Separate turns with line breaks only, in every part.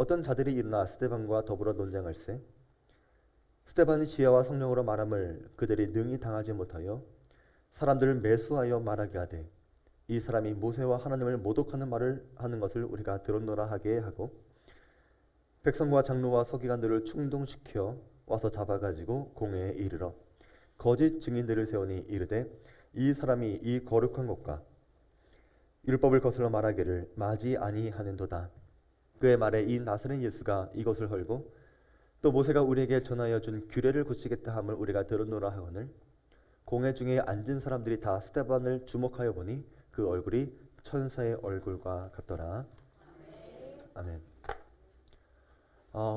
어떤 자들이 일어나 스데반과 더불어 논쟁할세. 스데반이 지혜와 성령으로 말함을 그들이 능히 당하지 못하여 사람들을 매수하여 말하게 하되, 이 사람이 모세와 하나님을 모독하는 말을 하는 것을 우리가 들었노라 하게 하고, 백성과 장로와 서기관들을 충동시켜 와서 잡아가지고 공회에 이르러 거짓 증인들을 세우니 이르되, 이 사람이 이 거룩한 것과 율법을 거슬러 말하기를 마지 아니하는도다. 그의 말에 이 나사렛 예수가 이것을 헐고 또 모세가 우리에게 전하여 준 규례를 고치겠다 함을 우리가 들었노라 하거늘, 공회 중에 앉은 사람들이 다 스데반을 주목하여 보니 그 얼굴이 천사의 얼굴과 같더라. 아멘.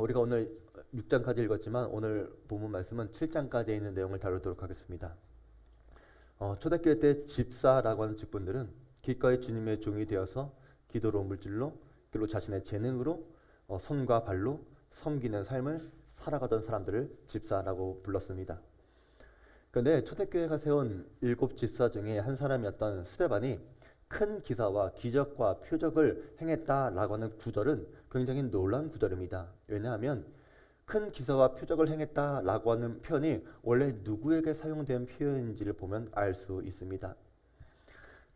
우리가 오늘 6장까지 읽었지만 오늘 본문 말씀은 7장까지 있는 내용을 다루도록 하겠습니다. 초대교회 때 집사라고 하는 직분들은 기꺼이 주님의 종이 되어서 기도로 물질로 그리고 자신의 재능으로 손과 발로 섬기는 삶을 살아가던 사람들을 집사라고 불렀습니다. 그런데 초대교회가 세운 7 집사 중에 한 사람이었던 스데반이 큰 기사와 기적과 표적을 행했다라고 하는 구절은 굉장히 놀라운 구절입니다. 왜냐하면 큰 기사와 표적을 행했다라고 하는 표현이 원래 누구에게 사용된 표현인지를 보면 알 수 있습니다.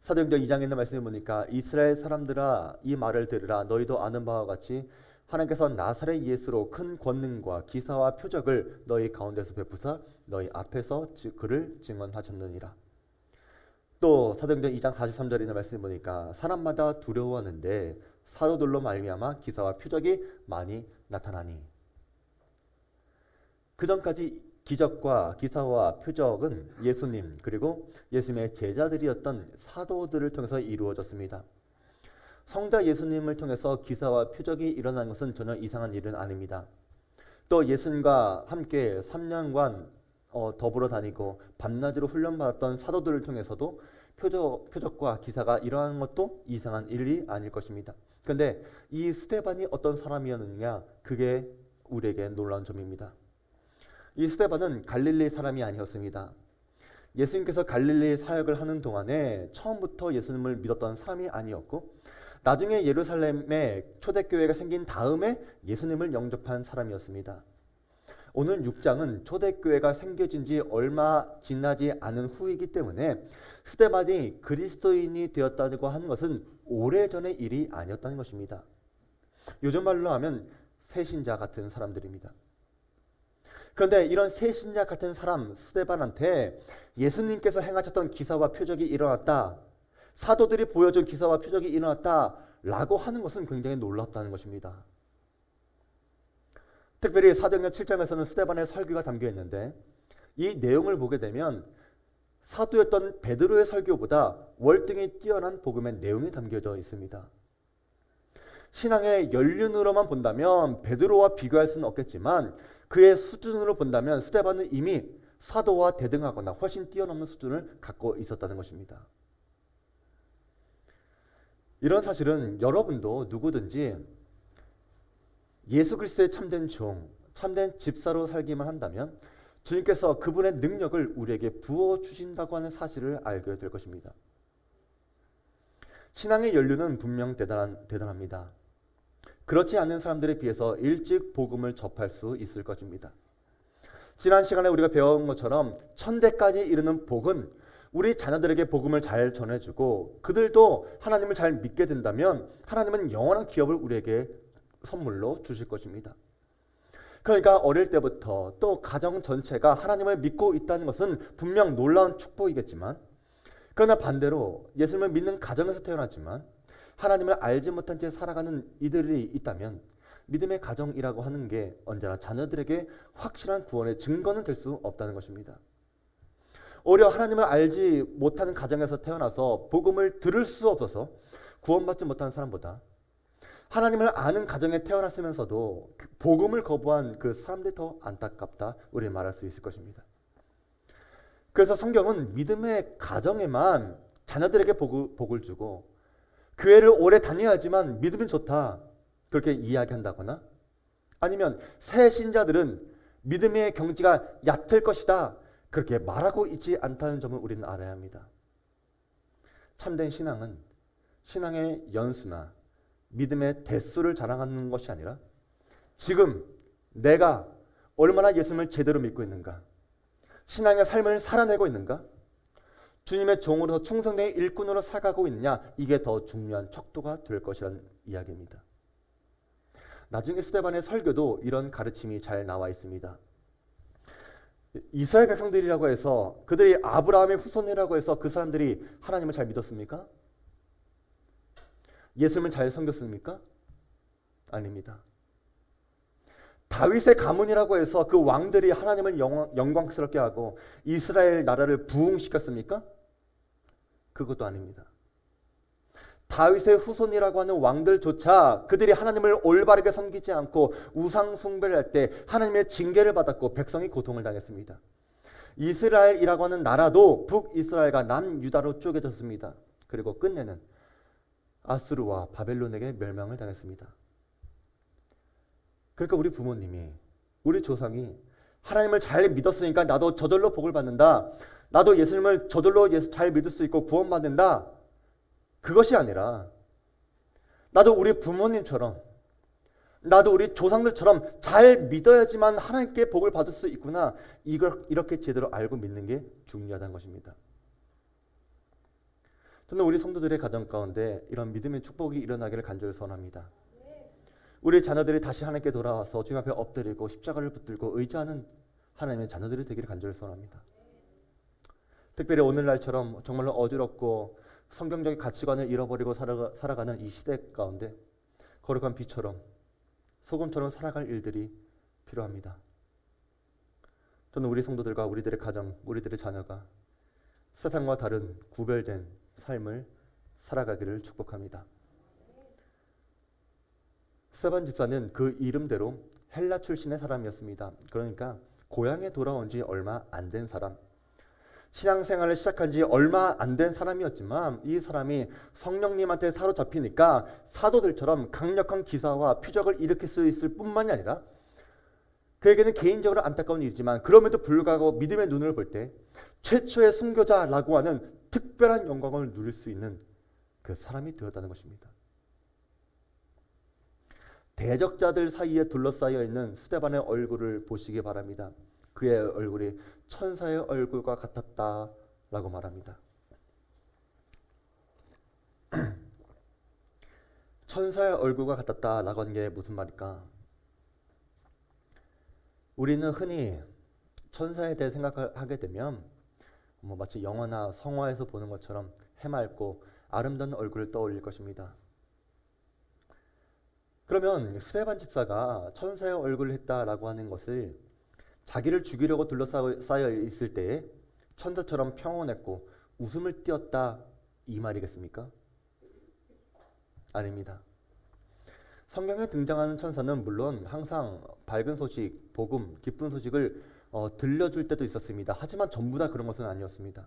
사도행전 2장에 있는 말씀을 보니까, 이스라엘 사람들아 이 말을 들으라. 너희도 아는 바와 같이 하나님께서 나사렛 예수로 큰 권능과 기사와 표적을 너희 가운데서 베푸사 너희 앞에서 그를 증언하셨느니라. 또 사도행전 2장 43절에 있는 말씀을 보니까, 사람마다 두려워하는데 사도들로 말미암아 기사와 표적이 많이 나타나니. 그 전까지 기적과 기사와 표적은 예수님 그리고 예수님의 제자들이었던 사도들을 통해서 이루어졌습니다. 성자 예수님을 통해서 기사와 표적이 일어나는 것은 전혀 이상한 일은 아닙니다. 또 예수님과 함께 3년간 더불어 다니고 밤낮으로 훈련받았던 사도들을 통해서도 표적과 기사가 일어나는 것도 이상한 일이 아닐 것입니다. 그런데 이 스데반이 어떤 사람이었느냐, 그게 우리에게 놀라운 점입니다. 이 스데반은 갈릴리 사람이 아니었습니다. 예수님께서 갈릴리 사역을 하는 동안에 처음부터 예수님을 믿었던 사람이 아니었고, 나중에 예루살렘에 초대교회가 생긴 다음에 예수님을 영접한 사람이었습니다. 오늘 6장은 초대교회가 생겨진 지 얼마 지나지 않은 후이기 때문에 스데반이 그리스도인이 되었다고 하는 것은 오래전의 일이 아니었다는 것입니다. 요즘 말로 하면 새신자 같은 사람들입니다. 그런데 이런 새신자 같은 사람 스데반한테 예수님께서 행하셨던 기사와 표적이 일어났다, 사도들이 보여준 기사와 표적이 일어났다라고 하는 것은 굉장히 놀랍다는 것입니다. 특별히 사도행전 7장에서는 스데반의 설교가 담겨 있는데, 이 내용을 보게 되면 사도였던 베드로의 설교보다 월등히 뛰어난 복음의 내용이 담겨져 있습니다. 신앙의 연륜으로만 본다면 베드로와 비교할 수는 없겠지만, 그의 수준으로 본다면 스데반은 이미 사도와 대등하거나 훨씬 뛰어넘는 수준을 갖고 있었다는 것입니다. 이런 사실은 여러분도 누구든지 예수 그리스도의 참된 종, 참된 집사로 살기만 한다면 주님께서 그분의 능력을 우리에게 부어주신다고 하는 사실을 알게 될 것입니다. 신앙의 연륜은 분명 대단합니다. 그렇지 않은 사람들에 비해서 일찍 복음을 접할 수 있을 것입니다. 지난 시간에 우리가 배운 것처럼 천대까지 이르는 복은 우리 자녀들에게 복음을 잘 전해주고 그들도 하나님을 잘 믿게 된다면 하나님은 영원한 기업을 우리에게 선물로 주실 것입니다. 그러니까 어릴 때부터 또 가정 전체가 하나님을 믿고 있다는 것은 분명 놀라운 축복이겠지만, 그러나 반대로 예수님을 믿는 가정에서 태어났지만 하나님을 알지 못한 채 살아가는 이들이 있다면 믿음의 가정이라고 하는 게 언제나 자녀들에게 확실한 구원의 증거는 될 수 없다는 것입니다. 오히려 하나님을 알지 못하는 가정에서 태어나서 복음을 들을 수 없어서 구원받지 못하는 사람보다 하나님을 아는 가정에 태어났으면서도 복음을 거부한 그 사람들이 더 안타깝다, 우리 말할 수 있을 것입니다. 그래서 성경은 믿음의 가정에만 자녀들에게 복을 주고 교회를 오래 다녀야지만 믿음이 좋다, 그렇게 이야기한다거나, 아니면 새 신자들은 믿음의 경지가 얕을 것이다, 그렇게 말하고 있지 않다는 점을 우리는 알아야 합니다. 참된 신앙은 신앙의 연수나 믿음의 대수를 자랑하는 것이 아니라 지금 내가 얼마나 예수님을 제대로 믿고 있는가? 신앙의 삶을 살아내고 있는가? 주님의 종으로서 충성된 일꾼으로 살아가고 있느냐? 이게 더 중요한 척도가 될 것이라는 이야기입니다. 나중에 스데반의 설교도 이런 가르침이 잘 나와 있습니다. 이스라엘 백성들이라고 해서 그들이 아브라함의 후손이라고 해서 그 사람들이 하나님을 잘 믿었습니까? 예수님을 잘 섬겼습니까? 아닙니다. 다윗의 가문이라고 해서 그 왕들이 하나님을 영광스럽게 하고 이스라엘 나라를 부흥시켰습니까? 그것도 아닙니다. 다윗의 후손이라고 하는 왕들조차 그들이 하나님을 올바르게 섬기지 않고 우상 숭배를 할 때 하나님의 징계를 받았고 백성이 고통을 당했습니다. 이스라엘이라고 하는 나라도 북이스라엘과 남유다로 쪼개졌습니다. 그리고 끝내는 아수르와 바벨론에게 멸망을 당했습니다. 그러니까 우리 부모님이, 우리 조상이 하나님을 잘 믿었으니까 나도 저절로 복을 받는다. 나도 예수님을 저절로 잘 믿을 수 있고 구원받는다. 그것이 아니라 나도 우리 부모님처럼, 나도 우리 조상들처럼 잘 믿어야지만 하나님께 복을 받을 수 있구나. 이걸 이렇게 제대로 알고 믿는 게 중요하다는 것입니다. 저는 우리 성도들의 가정 가운데 이런 믿음의 축복이 일어나기를 간절히 소원합니다. 우리 자녀들이 다시 하나님께 돌아와서 주님 앞에 엎드리고 십자가를 붙들고 의지하는 하나님의 자녀들이 되기를 간절히 소원합니다. 특별히 오늘날처럼 정말로 어지럽고 성경적인 가치관을 잃어버리고 살아가는 이 시대 가운데 거룩한 빛처럼 소금처럼 살아갈 일들이 필요합니다. 저는 우리 성도들과 우리들의 가정, 우리들의 자녀가 세상과 다른 구별된 삶을 살아가기를 축복합니다. 스데반 집사는 그 이름대로 헬라 출신의 사람이었습니다. 그러니까 고향에 돌아온 지 얼마 안 된 사람, 신앙생활을 시작한 지 얼마 안 된 사람이었지만 이 사람이 성령님한테 사로잡히니까 사도들처럼 강력한 기사와 표적을 일으킬 수 있을 뿐만이 아니라 그에게는 개인적으로 안타까운 일이지만 그럼에도 불구하고 믿음의 눈을 볼 때 최초의 순교자라고 하는 특별한 영광을 누릴 수 있는 그 사람이 되었다는 것입니다. 대적자들 사이에 둘러싸여 있는 스데반의 얼굴을 보시기 바랍니다. 그의 얼굴이 천사의 얼굴과 같았다라고 말합니다. 천사의 얼굴과 같았다라고 하는 게 무슨 말일까? 우리는 흔히 천사에 대해 생각하게 되면 마치 영화나 성화에서 보는 것처럼 해맑고 아름다운 얼굴을 떠올릴 것입니다. 그러면 스데반 집사가 천사의 얼굴을 했다라고 하는 것을 자기를 죽이려고 둘러싸여 있을 때에 천사처럼 평온했고 웃음을 띄었다 이 말이겠습니까? 아닙니다. 성경에 등장하는 천사는 물론 항상 밝은 소식, 복음, 기쁜 소식을 들려줄 때도 있었습니다. 하지만 전부 다 그런 것은 아니었습니다.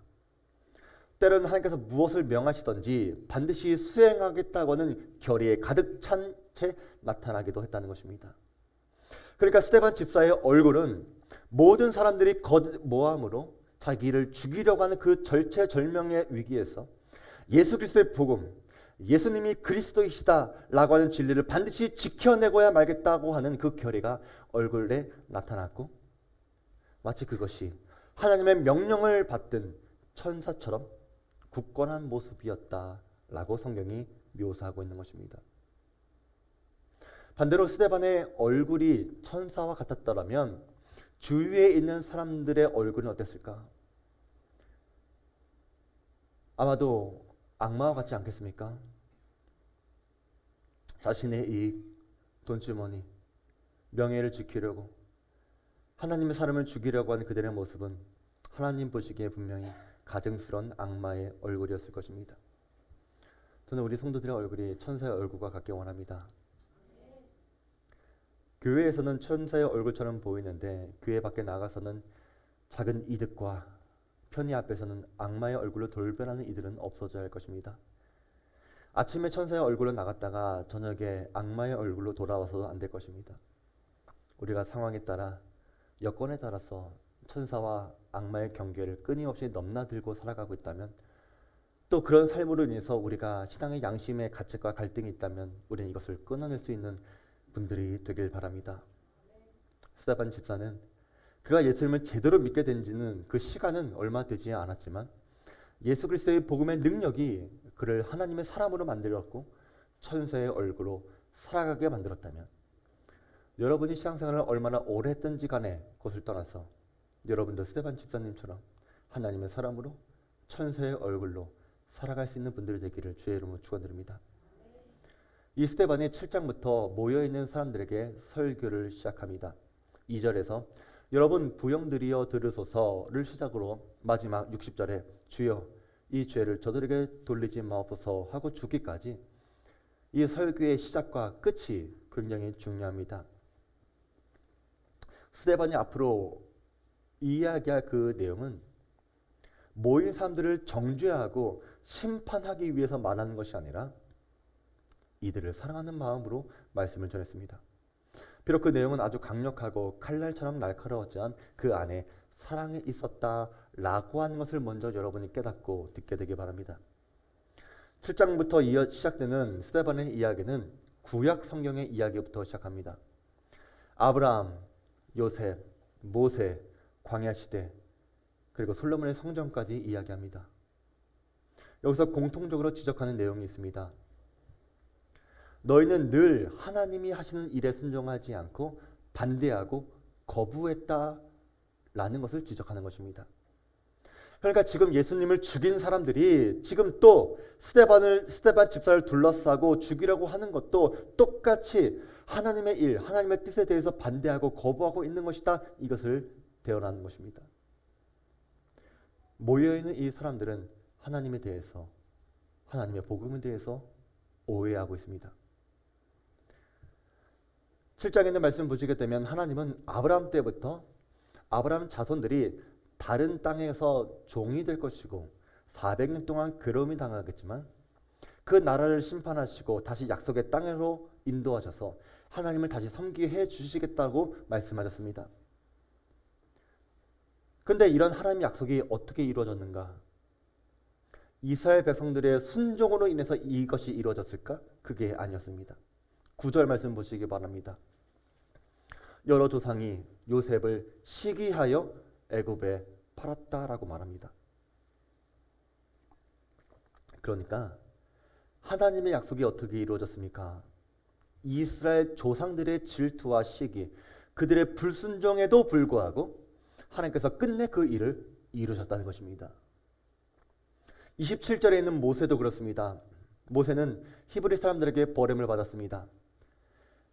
때로는 하나님께서 무엇을 명하시든지 반드시 수행하겠다고 하는 결의에 가득 찬 채 나타나기도 했다는 것입니다. 그러니까 스데반 집사의 얼굴은 모든 사람들이 모함으로 자기를 죽이려고 하는 그 절체절명의 위기에서 예수 그리스도의 복음, 예수님이 그리스도이시다라고 하는 진리를 반드시 지켜내고야 말겠다고 하는 그 결의가 얼굴에 나타났고 마치 그것이 하나님의 명령을 받든 천사처럼 굳건한 모습이었다라고 성경이 묘사하고 있는 것입니다. 반대로 스데반의 얼굴이 천사와 같았더라면 주위에 있는 사람들의 얼굴은 어땠을까? 아마도 악마와 같지 않겠습니까? 자신의 이익, 돈주머니, 명예를 지키려고 하나님의 사람을 죽이려고 하는 그들의 모습은 하나님 보시기에 분명히 가증스러운 악마의 얼굴이었을 것입니다. 저는 우리 성도들의 얼굴이 천사의 얼굴과 같게 원합니다. 교회에서는 천사의 얼굴처럼 보이는데 교회 밖에 나가서는 작은 이득과 편의 앞에서는 악마의 얼굴로 돌변하는 이들은 없어져야 할 것입니다. 아침에 천사의 얼굴로 나갔다가 저녁에 악마의 얼굴로 돌아와서도 안 될 것입니다. 우리가 상황에 따라 여건에 따라서 천사와 악마의 경계를 끊임없이 넘나들고 살아가고 있다면 또 그런 삶으로 인해서 우리가 신앙의 양심의 가책과 갈등이 있다면 우리는 이것을 끊어낼 수 있는 분들이 되길 바랍니다. 스데반 집사는 그가 예수님을 제대로 믿게 된 지는 그 시간은 얼마 되지 않았지만 예수 그리스도의 복음의 능력이 그를 하나님의 사람으로 만들었고 천사의 얼굴로 살아가게 만들었다면 여러분이 신앙생활을 얼마나 오래 했든지 간에 그것을 떠나서 여러분도 스데반 집사님처럼 하나님의 사람으로 천사의 얼굴로 살아갈 수 있는 분들이 되기를 주의 이름으로 축원드립니다. 이 스데반이 7장부터 모여있는 사람들에게 설교를 시작합니다. 2절에서 여러분 부영드리어 들으소서를 시작으로 마지막 60절에 주여 이 죄를 저들에게 돌리지 마옵소서 하고 죽기까지 이 설교의 시작과 끝이 굉장히 중요합니다. 스데반이 앞으로 이야기할 그 내용은 모인 사람들을 정죄하고 심판하기 위해서 말하는 것이 아니라 이들을 사랑하는 마음으로 말씀을 전했습니다. 비록 그 내용은 아주 강력하고 칼날처럼 날카로웠지만 그 안에 사랑이 있었다라고 하는 것을 먼저 여러분이 깨닫고 듣게 되길 바랍니다. 7장부터 시작되는 스데반의 이야기는 구약 성경의 이야기부터 시작합니다. 아브라함, 요셉, 모세, 광야 시대 그리고 솔로몬의 성전까지 이야기합니다. 여기서 공통적으로 지적하는 내용이 있습니다. 너희는 늘 하나님이 하시는 일에 순종하지 않고 반대하고 거부했다라는 것을 지적하는 것입니다. 그러니까 지금 예수님을 죽인 사람들이 지금 또 스데반 집사를 둘러싸고 죽이려고 하는 것도 똑같이 하나님의 일, 하나님의 뜻에 대해서 반대하고 거부하고 있는 것이다. 이것을 대언하는 것입니다. 모여있는 이 사람들은 하나님에 대해서, 하나님의 복음에 대해서 오해하고 있습니다. 7장에 있는 말씀 보시게 되면 하나님은 아브라함 때부터 아브라함 자손들이 다른 땅에서 종이 될 것이고 400년 동안 괴로움이 당하겠지만 그 나라를 심판하시고 다시 약속의 땅으로 인도하셔서 하나님을 다시 섬기게 해주시겠다고 말씀하셨습니다. 그런데 이런 하나님의 약속이 어떻게 이루어졌는가? 이스라엘 백성들의 순종으로 인해서 이것이 이루어졌을까? 그게 아니었습니다. 9절 말씀 보시기 바랍니다. 여러 조상이 요셉을 시기하여 애굽에 팔았다라고 말합니다. 그러니까 하나님의 약속이 어떻게 이루어졌습니까? 이스라엘 조상들의 질투와 시기, 그들의 불순종에도 불구하고 하나님께서 끝내 그 일을 이루셨다는 것입니다. 27절에 있는 모세도 그렇습니다. 모세는 히브리 사람들에게 버림을 받았습니다.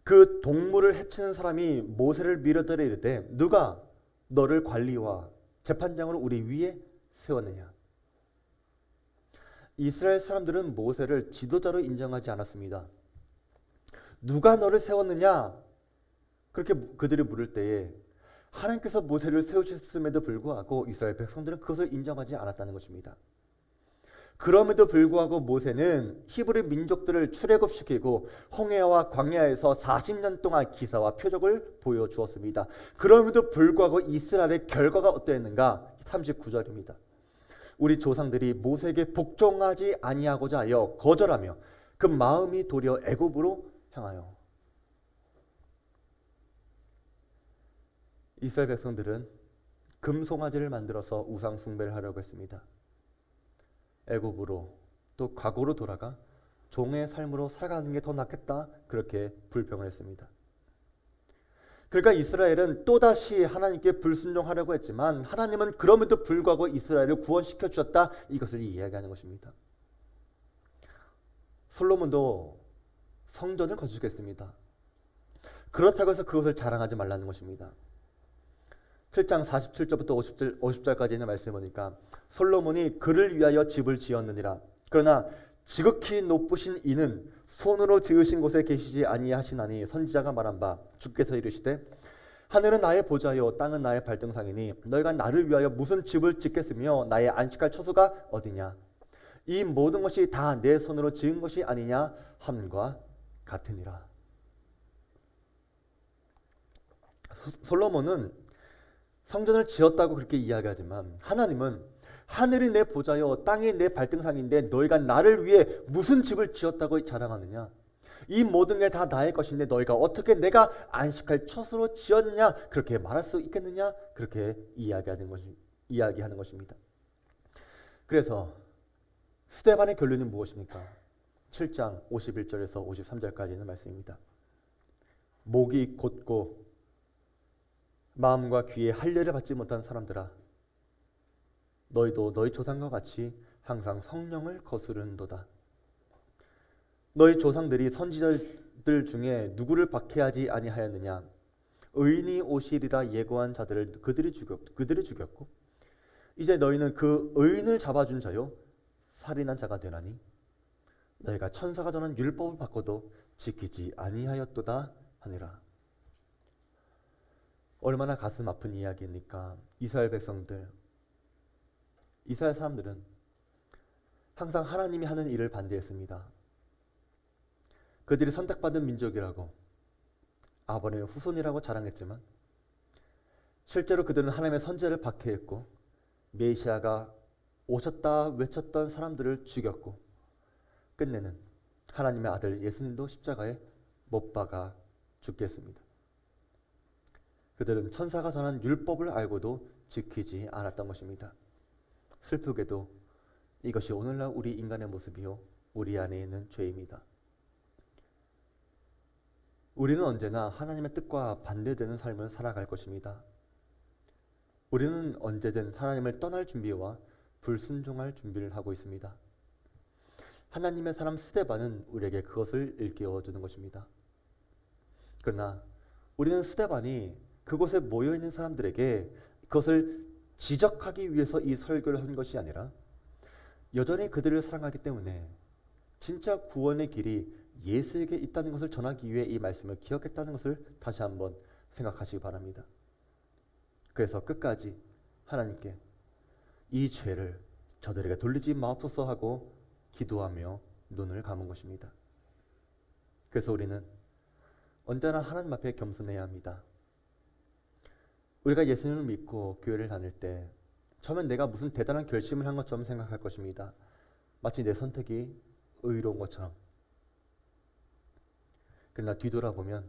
그 동물을 해치는 사람이 모세를 밀어들여 이르되 누가 너를 관리와 재판장으로 우리 위에 세웠느냐? 이스라엘 사람들은 모세를 지도자로 인정하지 않았습니다. 누가 너를 세웠느냐? 그렇게 그들이 물을 때에 하나님께서 모세를 세우셨음에도 불구하고 이스라엘 백성들은 그것을 인정하지 않았다는 것입니다. 그럼에도 불구하고 모세는 히브리 민족들을 출애굽시키고 홍해와 광야에서 40년 동안 기사와 표적을 보여주었습니다. 그럼에도 불구하고 이스라엘의 결과가 어떠했는가? 39절입니다. 우리 조상들이 모세에게 복종하지 아니하고자 하여 거절하며 그 마음이 도리어 애굽으로 향하여. 이스라엘 백성들은 금송아지를 만들어서 우상 숭배를 하려고 했습니다. 애굽으로 또 과거로 돌아가 종의 삶으로 살아가는 게 더 낫겠다, 그렇게 불평을 했습니다. 그러니까 이스라엘은 또다시 하나님께 불순종하려고 했지만 하나님은 그럼에도 불구하고 이스라엘을 구원시켜 주셨다, 이것을 이야기하는 것입니다. 솔로몬도 성전을 건축했습니다. 그렇다고 해서 그것을 자랑하지 말라는 것입니다. 7장 47절부터 50절까지 있는 말씀을 보니까 솔로몬이 그를 위하여 집을 지었느니라. 그러나 지극히 높으신 이는 손으로 지으신 곳에 계시지 아니하시나니 선지자가 말한 바 주께서 이르시되 하늘은 나의 보좌요 땅은 나의 발등상이니 너희가 나를 위하여 무슨 집을 짓겠으며 나의 안식할 처소가 어디냐? 이 모든 것이 다 내 손으로 지은 것이 아니냐 함과 같으니라. 솔로몬은 성전을 지었다고 그렇게 이야기하지만 하나님은 하늘이 내 보좌요 땅이 내 발등상인데 너희가 나를 위해 무슨 집을 지었다고 자랑하느냐? 이 모든 게 다 나의 것인데 너희가 어떻게 내가 안식할 처소로 지었냐 그렇게 말할 수 있겠느냐 그렇게 이야기하는 것입니다. 그래서 스데반의 결론이 무엇입니까? 7장 51절에서 53절까지 있는 말씀입니다. 목이 곧고 마음과 귀에 할례를 받지 못한 사람들아, 너희도 너희 조상과 같이 항상 성령을 거스르는도다. 너희 조상들이 선지자들 중에 누구를 박해하지 아니하였느냐? 의인이 오시리라 예고한 자들을 그들이 죽였고 이제 너희는 그 의인을 잡아준 자요 살인한 자가 되나니 너희가 천사가 전한 율법을 바꿔도 지키지 아니하였도다 하니라. 얼마나 가슴 아픈 이야기입니까? 이스라엘 백성들, 이스라엘 사람들은 항상 하나님이 하는 일을 반대했습니다. 그들이 선택받은 민족이라고 아버님의 후손이라고 자랑했지만 실제로 그들은 하나님의 선지자를 박해했고 메시아가 오셨다 외쳤던 사람들을 죽였고 끝내는 하나님의 아들 예수님도 십자가에 못 박아 죽게 했습니다. 그들은 천사가 전한 율법을 알고도 지키지 않았던 것입니다. 슬프게도 이것이 오늘날 우리 인간의 모습이요 우리 안에 있는 죄입니다. 우리는 언제나 하나님의 뜻과 반대되는 삶을 살아갈 것입니다. 우리는 언제든 하나님을 떠날 준비와 불순종할 준비를 하고 있습니다. 하나님의 사람 스데반은 우리에게 그것을 일깨워주는 것입니다. 그러나 우리는 스데반이 그곳에 모여있는 사람들에게 그것을 지적하기 위해서 이 설교를 한 것이 아니라 여전히 그들을 사랑하기 때문에 진짜 구원의 길이 예수에게 있다는 것을 전하기 위해 이 말씀을 기억했다는 것을 다시 한번 생각하시기 바랍니다. 그래서 끝까지 하나님께 이 죄를 저들에게 돌리지 마옵소서 하고 기도하며 눈을 감은 것입니다. 그래서 우리는 언제나 하나님 앞에 겸손해야 합니다. 우리가 예수님을 믿고 교회를 다닐 때 처음엔 내가 무슨 대단한 결심을 한 것처럼 생각할 것입니다. 마치 내 선택이 의로운 것처럼. 그러나 뒤돌아보면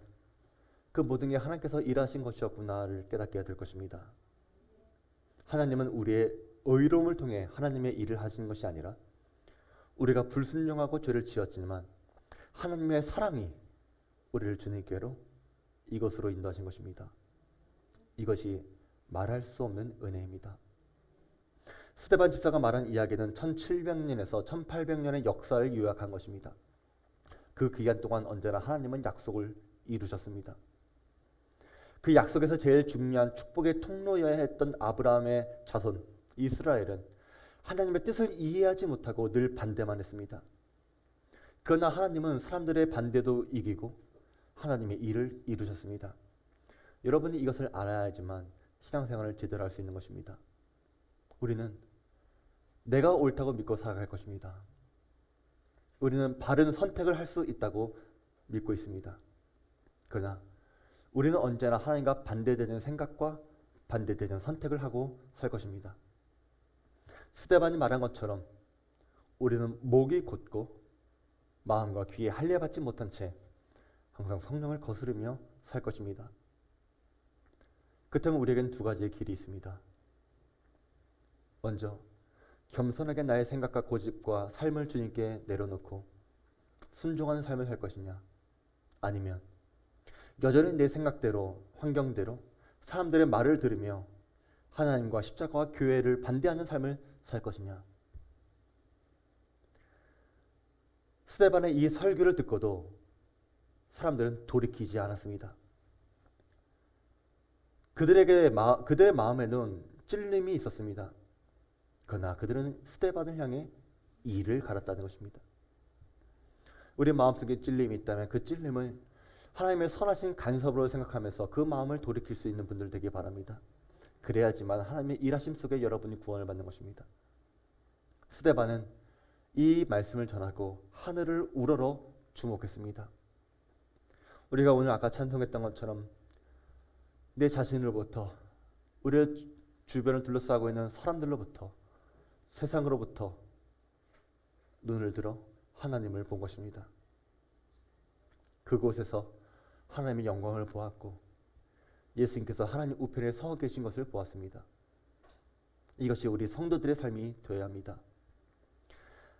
그 모든 게 하나님께서 일하신 것이었구나를 깨닫게 될 것입니다. 하나님은 우리의 의로움을 통해 하나님의 일을 하시는 것이 아니라 우리가 불순종하고 죄를 지었지만 하나님의 사랑이 우리를 주님께로 이것으로 인도하신 것입니다. 이것이 말할 수 없는 은혜입니다. 스데반 집사가 말한 이야기는 1700년에서 1800년의 역사를 요약한 것입니다. 그 기간 동안 언제나 하나님은 약속을 이루셨습니다. 그 약속에서 제일 중요한 축복의 통로여야 했던 아브라함의 자손 이스라엘은 하나님의 뜻을 이해하지 못하고 늘 반대만 했습니다. 그러나 하나님은 사람들의 반대도 이기고 하나님의 일을 이루셨습니다. 여러분이 이것을 알아야지만 신앙생활을 제대로 할 수 있는 것입니다. 우리는 내가 옳다고 믿고 살아갈 것입니다. 우리는 바른 선택을 할 수 있다고 믿고 있습니다. 그러나 우리는 언제나 하나님과 반대되는 생각과 반대되는 선택을 하고 살 것입니다. 스데반이 말한 것처럼 우리는 목이 곧고 마음과 귀에 할례받지 못한 채 항상 성령을 거스르며 살 것입니다. 그렇다면 우리에겐 두 가지의 길이 있습니다. 먼저 겸손하게 나의 생각과 고집과 삶을 주님께 내려놓고 순종하는 삶을 살 것이냐, 아니면 여전히 내 생각대로 환경대로 사람들의 말을 들으며 하나님과 십자가와 교회를 반대하는 삶을 살 것이냐. 스데반의 이 설교를 듣고도 사람들은 돌이키지 않았습니다. 그들의 마음에는 찔림이 있었습니다. 그러나 그들은 스데반을 향해 이를 갈았다는 것입니다. 우리 마음속에 찔림이 있다면 그 찔림을 하나님의 선하신 간섭으로 생각하면서 그 마음을 돌이킬 수 있는 분들 되기 바랍니다. 그래야지만 하나님의 일하심 속에 여러분이 구원을 받는 것입니다. 스데반은 이 말씀을 전하고 하늘을 우러러 주목했습니다. 우리가 오늘 아까 찬송했던 것처럼 내 자신으로부터 우리의 주변을 둘러싸고 있는 사람들로부터 세상으로부터 눈을 들어 하나님을 본 것입니다. 그곳에서 하나님의 영광을 보았고 예수님께서 하나님 우편에 서 계신 것을 보았습니다. 이것이 우리 성도들의 삶이 되어야 합니다.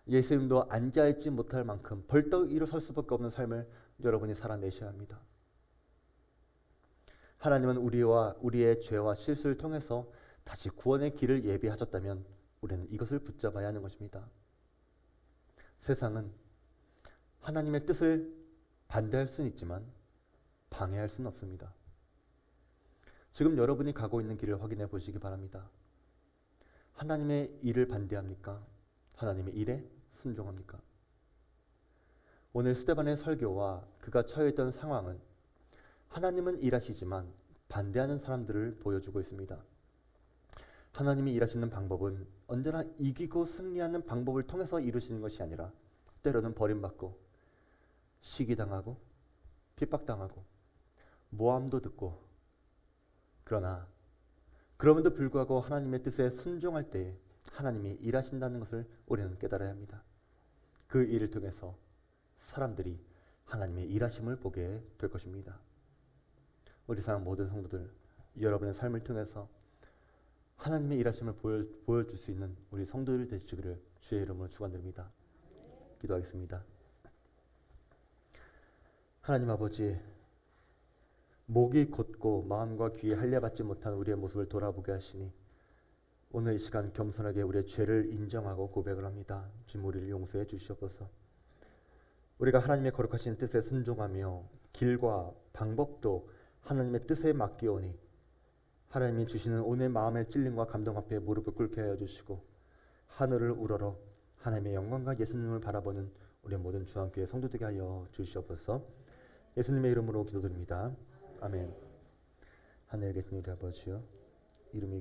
예수님도 앉아있지 못할 만큼 벌떡 일어설 수밖에 없는 삶을 여러분이 살아내셔야 합니다. 하나님은 우리의 죄와 실수를 통해서 다시 구원의 길을 예비하셨다면 우리는 이것을 붙잡아야 하는 것입니다. 세상은 하나님의 뜻을 반대할 수는 있지만 방해할 수는 없습니다. 지금 여러분이 가고 있는 길을 확인해 보시기 바랍니다. 하나님의 일을 반대합니까? 하나님의 일에 순종합니까? 오늘 스데반의 설교와 그가 처해있던 상황은 하나님은 일하시지만 반대하는 사람들을 보여주고 있습니다. 하나님이 일하시는 방법은 언제나 이기고 승리하는 방법을 통해서 이루시는 것이 아니라 때로는 버림받고 시기당하고 핍박당하고 모함도 듣고 그럼에도 불구하고 하나님의 뜻에 순종할 때에 하나님이 일하신다는 것을 우리는 깨달아야 합니다. 그 일을 통해서 사람들이 하나님의 일하심을 보게 될 것입니다. 우리 사랑 모든 성도들, 여러분의 삶을 통해서 하나님의 일하심을 보여줄 수 있는 우리 성도들 되시기를 주의 이름으로 축원드립니다. 기도하겠습니다. 하나님 아버지, 목이 곧고 마음과 귀에 할례받지 못한 우리의 모습을 돌아보게 하시니 오늘 이 시간 겸손하게 우리의 죄를 인정하고 고백을 합니다. 주님, 우리를 용서해 주시옵소서. 우리가 하나님의 거룩하신 뜻에 순종하며 길과 방법도 하나님의 뜻에 맡기오니 하나님이 주시는 오늘 마음의 찔림과 감동 앞에 무릎을 꿇게 하여 주시고 하늘을 우러러 하나님의 영광과 예수님을 바라보는 우리 모든 주함교회 성도되게 하여 주시옵소서. 예수님의 이름으로 기도드립니다. 아멘. 하늘에 계신 우리 아버지여, 이름이